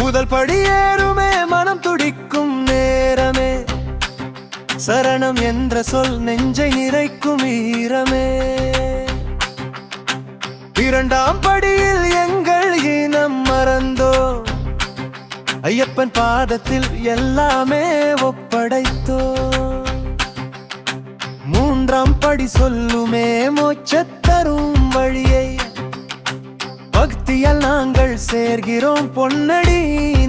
முதல் படியேறுமே மனம் துடிக்கும் நேரமே, சரணம் என்ற சொல் நெஞ்சை நிறைக்கும் ஈரமே. இரண்டாம் படியில் எங்கள் இனம் மறந்தோ, ஐயப்பன் பாதத்தில் எல்லாமே ஒப்படைத்தோ. மூன்றாம் படி சொல்லுமே மோட்சத்தரும் வழியை, பக்தியால் நாங்கள் சேர்கிறோம் பொன்னடி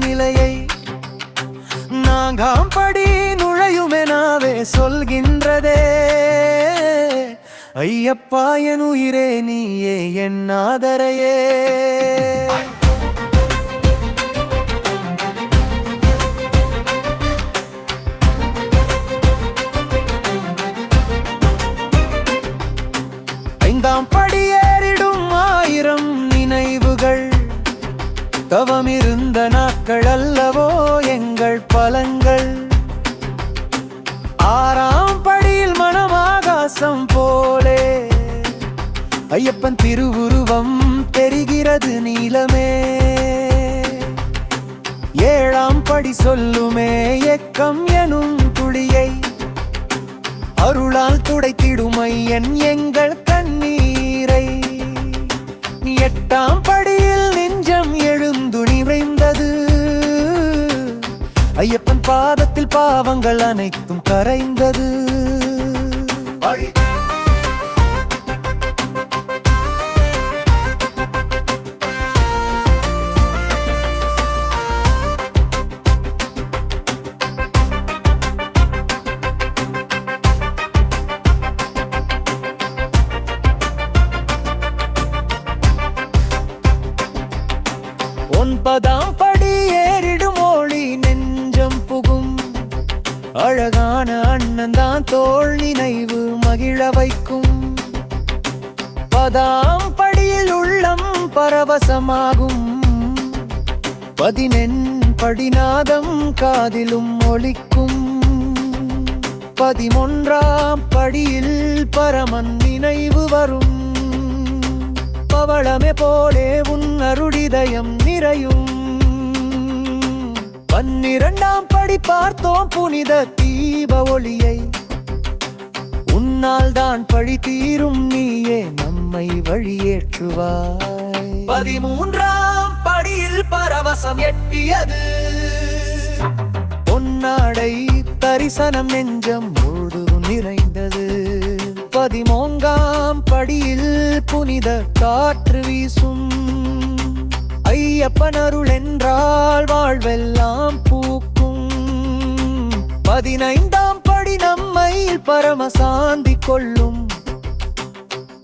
நிலையை. நான்காம் படி நுழையுமெனாவே சொல்கின்றதே, ஐயப்பா என் உயிரே நீயே என் ஆதரையே. ஐந்தாம் படி ஏறிடும் ஆயிரம் நினைவுகள், தவமிருந்த நாட்கள் அல்லவோ எங்கள் பலங்கள். ஆறாம் படியில் மனமாகாசம் போலே, ஐயப்பன் திருவுருவம் தெரிகிறது நீலமே. ஏழாம் படி சொல்லுமே எக்கம் எனும் துளியை, அருளால் துடைத்திடும் ஐயன் எங்கள் கண்ணீரை. எட்டாம் படியில் நெஞ்சம் எழுந்து நிறைந்தது, ஐயப்பன் பாதத்தில் பாவங்கள் அனைத்தும் கரைந்தது. ஒன்பதாம் படி ஏறிடும் ஒளி நெஞ்சம் புகும், அழகான அண்ணன் தான் தோள் நினைவு மகிழ வைக்கும். பதாம் படியில் உள்ளம் பரவசமாகும், 14 படிநாதம் காதிலும் ஒலிக்கும். 11ஆம் படியில் பரமன் நினைவு வரும், பவளமே போலே உன் அருளிதயம் நிறையும். 12ஆம் படி பார்த்தோம் புனித தீப ஒளியை, உன்னால் தான் பழி தீரும் நீயே நம்மை வழியேற்றுவாய். 13ஆம் படியில் பரவசம் எட்டியது, பொன்னாடை தரிசனம் நெஞ்சம் முழுதும் நிறைந்தது. 13ஆம் படியில் புனித காற்று வீசும், ஐயப்பன் அருள் என்றால் வாழ்வெல்லாம் பூக்கும். 15ஆம் படி நம்மை பரமசாந்தி கொள்ளும்,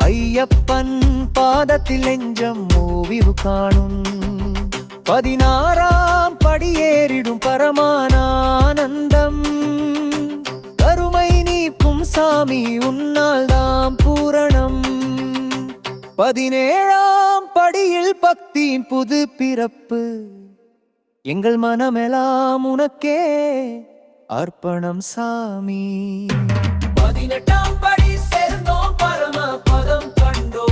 ஐயப்பன் பாதத்தில் நெஞ்சம் ஓவிவு காணும். 16ஆம் படி ஏறிடும் பரமானந்தம், கருமை நீக்கும் சாமி உன்னால் தாம் பூரணம். 17ஆம் படியில் பக்தி புது பிறப்பு, எங்கள் மனமெல்லாம் உனக்கே அர்ப்பணம் சாமி. 18ஆம் படி சேர்ந்தோம் பரம பதம் கண்டோ,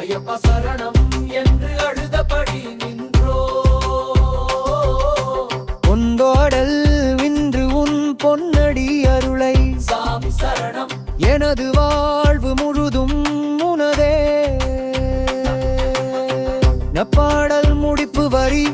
ஐயப்பா சரணம் என்று அழுதபடி நின்றோ. கொண்டோடல் வின்று உன் பொன்னடி அருளை, சாமி சரணம் எனது வாழ்வு முழுதும் உனதே. நப்பாடல் முடிப்பு வரி